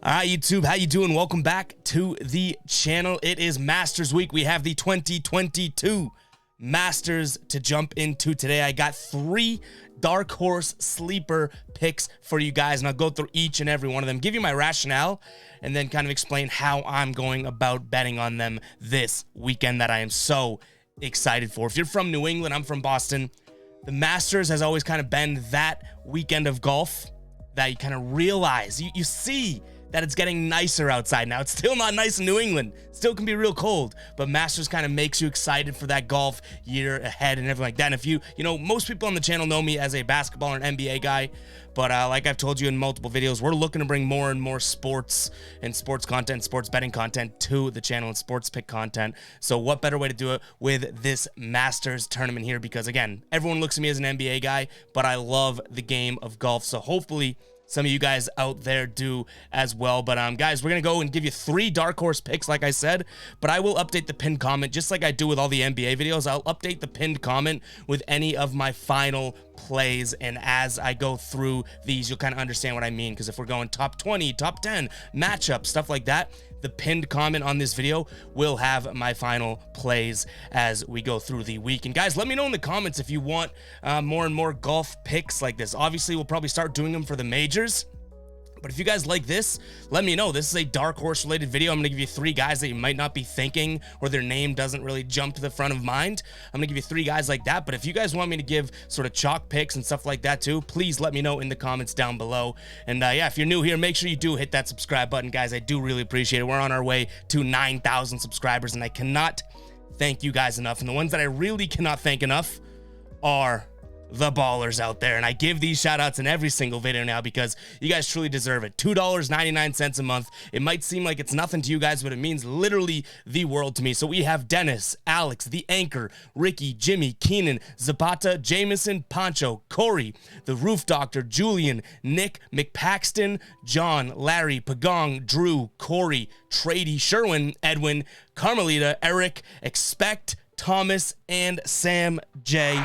All right, YouTube, how you doing? Welcome back to the channel. It is Masters Week. We have the 2022 Masters to jump into today. I got 3 dark horse sleeper picks for you guys, and I'll go through each and every one of them, give you my rationale, and then kind of explain how I'm going about betting on them this weekend that I am so excited for. If you're from New England, I'm from Boston. The Masters has always kind of been that weekend of golf that you kind of realize, you see that it's getting nicer outside now. It's still not nice in New England. Still can be real cold, but Masters kind of makes you excited for that golf year ahead and everything like that. And if you know, most people on the channel know me as a basketball and NBA guy, but like I've told you in multiple videos, we're looking to bring more and more sports and sports content, sports betting content to the channel and sports pick content. So what better way to do it with this Masters tournament here? Because again, everyone looks at me as an NBA guy, but I love the game of golf. So hopefully some of you guys out there do as well. But guys, we're gonna go and give you 3 dark horse picks, like I said, but I will update the pinned comment just like I do with all the NBA videos. I'll update the pinned comment with any of my final plays, and as I go through these, you'll kind of understand what I mean, because if we're going top 20, top 10, matchup, stuff like that, the pinned comment on this video will have my final plays as we go through the week. And guys, let me know in the comments if you want more and more golf picks like this. Obviously, we'll probably start doing them for the majors. But if you guys like this, let me know. This is a dark horse related video. I'm going to give you 3 guys that you might not be thinking, or their name doesn't really jump to the front of mind. I'm going to give you 3 guys like that. But if you guys want me to give sort of chalk picks and stuff like that too, please let me know in the comments down below. And yeah, if you're new here, make sure you do hit that subscribe button, guys. I do really appreciate it. We're on our way to 9,000 subscribers, and I cannot thank you guys enough. And the ones that I really cannot thank enough are the ballers out there, and I give these shout outs in every single video now because you guys truly deserve it. $2.99 a month. It might seem like it's nothing to you guys, but it means literally the world to me. So we have Dennis, Alex, the Anchor, Ricky, Jimmy, Keenan, Zapata, Jameson, Pancho, Corey, the Roof Doctor, Julian, Nick, McPaxton, John, Larry, Pagong, Drew, Corey, Trady, Sherwin, Edwin, Carmelita, Eric, Expect, Thomas, and Sam J.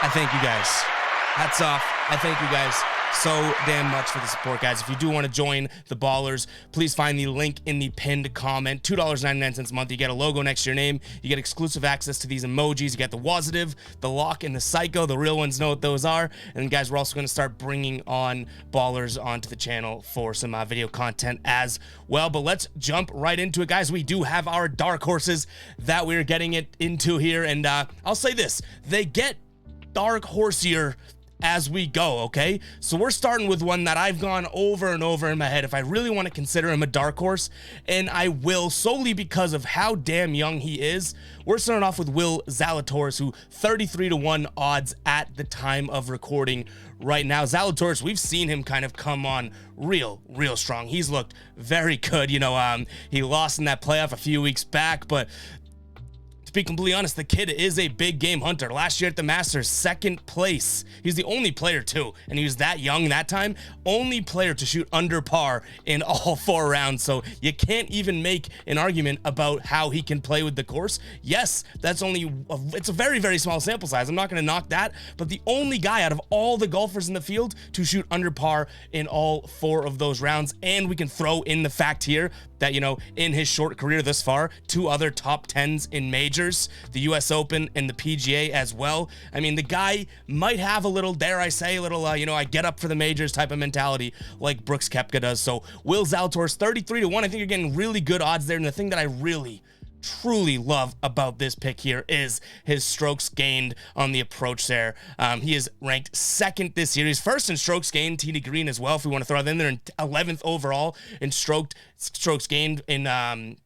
I thank you guys. Hats off. I thank you guys so damn much for the support, guys. If you do want to join the ballers, please find the link in the pinned comment. $2.99 a month. You get a logo next to your name. You get exclusive access to these emojis. You get the Wasitive, the Lock, and the Psycho. The real ones know what those are. And guys, we're also going to start bringing on ballers onto the channel for some video content as well. But let's jump right into it, guys. We do have our dark horses that we're getting it into here. And I'll say this. They get dark horsier as we go, okay? So we're starting with one that I've gone over and over in my head if I really want to consider him a dark horse, and I will, solely because of how damn young he is. We're starting off with Will Zalatoris, who 33-1 odds at the time of recording right now. Zalatoris, we've seen him kind of come on real strong. He's looked very good. You know, he lost in that playoff a few weeks back, but be completely honest, the kid is a big game hunter. Last year at the Masters, 2nd place. He's the only player too, and he was that young that time, only player to shoot under par in all 4 rounds. So you can't even make an argument about how he can play with the course. Yes, that's it's a very small sample size. I'm not going to knock that, but the only guy out of all the golfers in the field to shoot under par in all 4 of those rounds. And we can throw in the fact here that, you know, in his short career thus far, 2 other top 10s in majors, the US Open and the PGA as well. I mean, the guy might have a little, dare I say, a little, you know, I get up for the majors type of mentality like Brooks Koepka does. So Will Zalatoris, 33-1. I think you're getting really good odds there. And the thing that I really truly love about this pick here is his strokes gained on the approach there. He is ranked 2nd this year. He's 1st in strokes gained, tee to green as well, if we want to throw that in there, and 11th overall in strokes gained in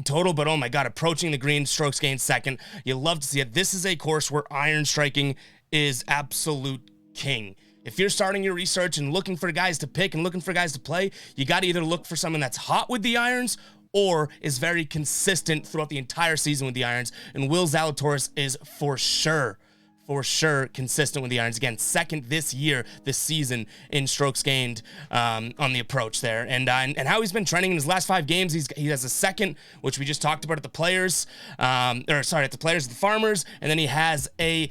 total. But oh my god, approaching the green, strokes gained 2nd. You love to see it. This is a course where iron striking is absolute king. If you're starting your research and looking for guys to pick and looking for guys to play, you got to either look for someone that's hot with the irons or is very consistent throughout the entire season with the irons. And Will Zalatoris is for sure for sure consistent with the irons. Again, second this season in strokes gained on the approach there. And how he's been trending in his last 5 games, he has a second, which we just talked about at the Players, at the Farmers, and then he has a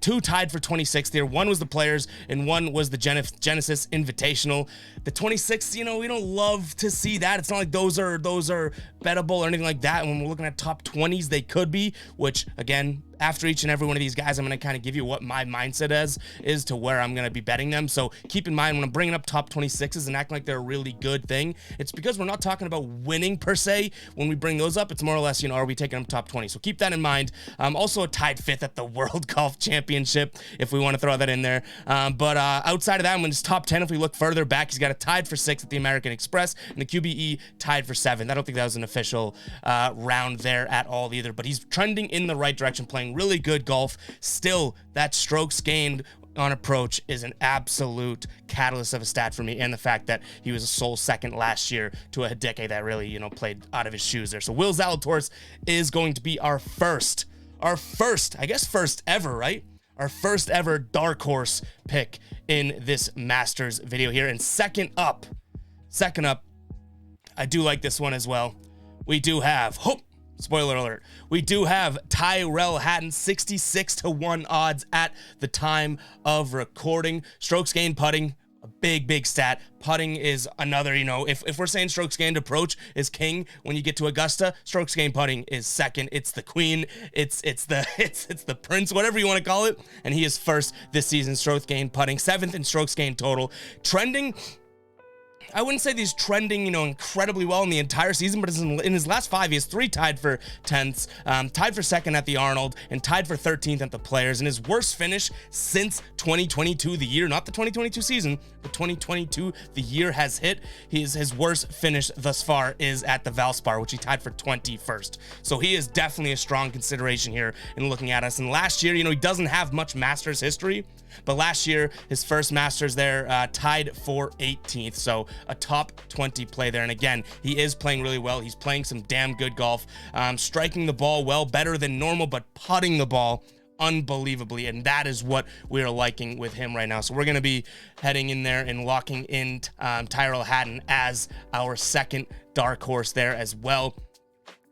2 tied for 26th here. 1 was the Players, and 1 was the Genesis Invitational. The 26th, we don't love to see that. It's not like those are bettable or anything like that. When we're looking at top 20s, they could be, which, again, after each and every one of these guys, I'm going to kind of give you what my mindset is to where I'm going to be betting them. So keep in mind, when I'm bringing up top 26s and acting like they're a really good thing, it's because we're not talking about winning per se. When we bring those up, it's more or less, are we taking them top 20? So keep that in mind. Also a tied 5th at the World Golf Championship, if we want to throw that in there. But outside of that, when it's top 10, if we look further back, he's got a tied for 6th at the American Express, and the QBE tied for 7th. I don't think that was an official round there at all either, but he's trending in the right direction, playing really good golf. Still, that strokes gained on approach is an absolute catalyst of a stat for me, and the fact that he was a sole second last year to a Hideki that really, played out of his shoes there. So Will Zalatoris is going to be our first ever, right? Our first ever dark horse pick in this Masters video here. And second up, I do like this one as well. We do have, spoiler alert, we do have Tyrell Hatton, 66-1 odds at the time of recording. Strokes gained putting, a big stat. Putting is another, if we're saying strokes gained approach is king when you get to Augusta, strokes gained putting is second. It's the queen, it's the prince, whatever you want to call it. And he is first this season, strokes gained putting, 7th in strokes gained total. Trending, I wouldn't say he's trending, incredibly well in the entire season, but in his last 5, he has 3 tied for 10ths, tied for 2nd at the Arnold, and tied for 13th at the Players. And his worst finish since 2022, the year, not the 2022 season, but 2022, the year has hit. His worst finish thus far is at the Valspar, which he tied for 21st. So he is definitely a strong consideration here in looking at us. And last year, he doesn't have much Masters history, but last year, his first Masters there, tied for 18th. So a top 20 play there. And again, he is playing really well. He's playing some damn good golf, striking the ball well, better than normal, but putting the ball unbelievably. And that is what we're liking with him right now. So we're going to be heading in there and locking in Tyrell Hatton as our second dark horse there as well.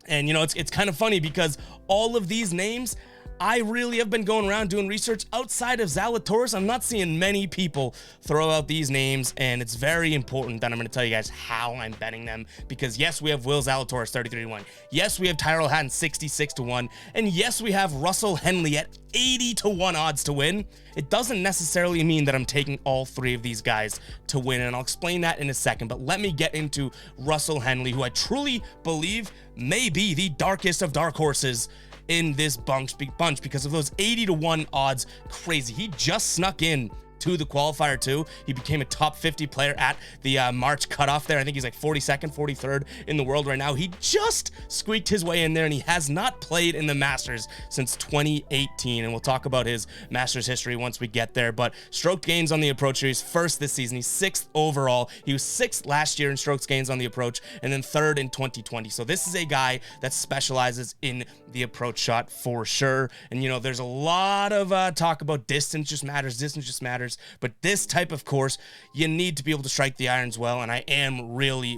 And, it's kind of funny because all of these names, I really have been going around doing research outside of Zalatoris. I'm not seeing many people throw out these names, and it's very important that I'm going to tell you guys how I'm betting them, because yes, we have Will Zalatoris 33-1. Yes, we have Tyrell Hatton 66-1. And yes, we have Russell Henley at 80-1 odds to win. It doesn't necessarily mean that I'm taking all 3 of these guys to win, and I'll explain that in a second. But let me get into Russell Henley, who I truly believe may be the darkest of dark horses in this bunch because of those 80-1 odds. Crazy. He just snuck in to the qualifier too. He became a top 50 player at the March cutoff there. I think he's like 42nd, 43rd in the world right now. He just squeaked his way in there, and he has not played in the Masters since 2018. And we'll talk about his Masters history once we get there. But stroke gains on the approach here, he's first this season. He's 6th overall. He was 6th last year in strokes gains on the approach, and then 3rd in 2020. So this is a guy that specializes in the approach shot for sure. And there's a lot of talk about distance just matters. But this type of course, you need to be able to strike the irons well, and I am really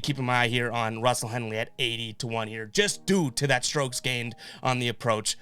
keeping my eye here on Russell Henley at 80-1 here, just due to that strokes gained on the approach.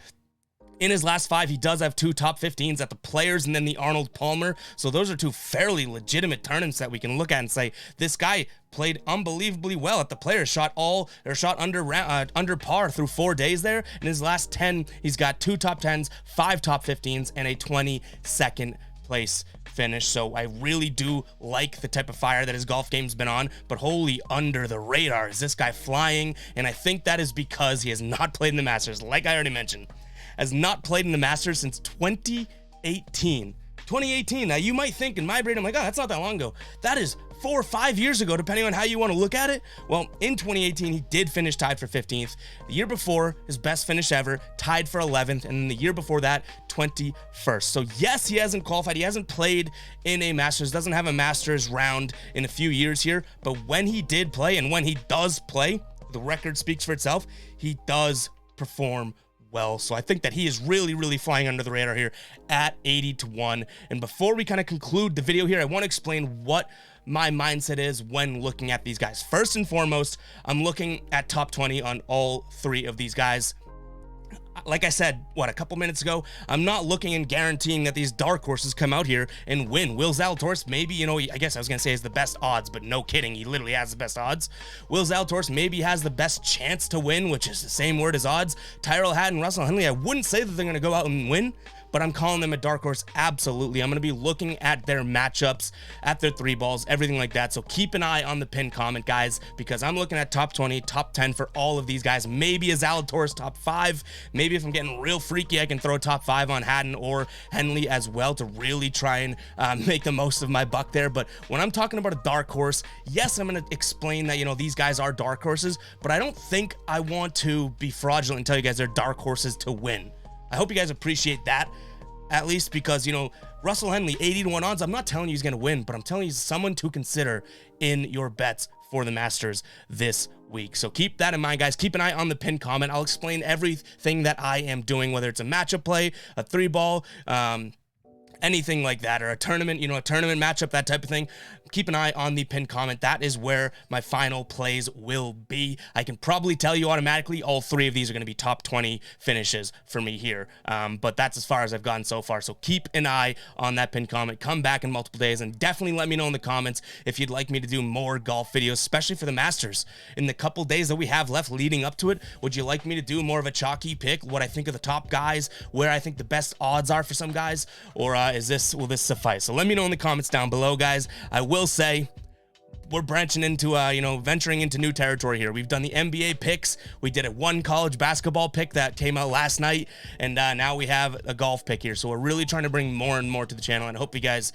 In his last 5, he does have 2 top 15s at the Players and then the Arnold Palmer. So those are 2 fairly legitimate tournaments that we can look at and say, this guy played unbelievably well at the Players, shot under par through 4 days there. In his last 10, he's got 2 top 10s, 5 top 15s, and a 22nd place finish. So I really do like the type of fire that his golf game's been on, but wholly under the radar is this guy flying. And I think that is because he has not played in the Masters, like I already mentioned. Has not played in the Masters since 2018. 2018. Now, you might think in my brain, I'm like, oh, that's not that long ago. That is 4 or 5 years ago, depending on how you want to look at it. Well, in 2018, he did finish tied for 15th. The year before, his best finish ever, tied for 11th. And then the year before that, 21st. So yes, he hasn't qualified. He hasn't played in a Masters, doesn't have a Masters round in a few years here. But when he did play, and when he does play, the record speaks for itself. He does perform well. So I think that he is really, really flying under the radar here at 80-1. And before we kind of conclude the video here, I want to explain what my mindset is when looking at these guys. First and foremost, I'm looking at top 20 on all three of these guys. Like I said, a couple minutes ago, I'm not looking and guaranteeing that these dark horses come out here and win. Will Zalatoris, maybe, you know, I guess I was going to say is the best odds, but no kidding. He literally has the best odds. Will Zalatoris maybe has the best chance to win, which is the same word as odds. Tyrell Hatton, Russell Henley, I wouldn't say that they're going to go out and win, but I'm calling them a dark horse. Absolutely. I'm going to be looking at their matchups, at their three balls, everything like that. So keep an eye on the pinned comment, guys, because I'm looking at top 20, top 10 for all of these guys. Maybe a Zalatoris top 5. Maybe if I'm getting real freaky, I can throw top 5 on Hatton or Henley as well to really try and make the most of my buck there. But when I'm talking about a dark horse, yes, I'm going to explain that, you know, these guys are dark horses, but I don't think I want to be fraudulent and tell you guys they're dark horses to win. I hope you guys appreciate that, at least, because, you know, Russell Henley, 80-1 odds. I'm not telling you he's going to win, but I'm telling you he's someone to consider in your bets for the Masters this week. So keep that in mind, guys. Keep an eye on the pinned comment. I'll explain everything that I am doing, whether it's a matchup play, a three ball, anything like that, or a tournament, you know, a tournament matchup, that type of thing. Keep an eye on the pinned comment. That is where my final plays will be. I can probably tell you automatically all three of these are going to be top 20 finishes for me here. But that's as far as I've gotten so far. So keep an eye on that pinned comment. Come back in multiple days and definitely let me know in the comments if you'd like me to do more golf videos, especially for the Masters. In the couple days that we have left leading up to it, would you like me to do more of a chalky pick, what I think of the top guys, where I think the best odds are for some guys, or will this suffice? So let me know in the comments down below, guys. I will say we're branching into, you know, venturing into new territory here. We've done the NBA picks. We did one college basketball pick that came out last night, and now we have a golf pick here. So we're really trying to bring more and more to the channel, and I hope you guys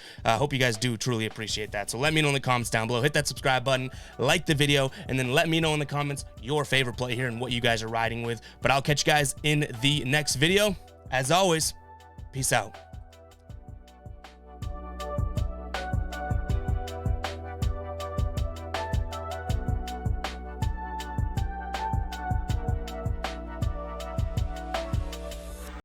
do truly appreciate that. So let me know in the comments down below. Hit that subscribe button, like the video, and then let me know in the comments your favorite play here and what you guys are riding with. But I'll catch you guys in the next video. As always, peace out.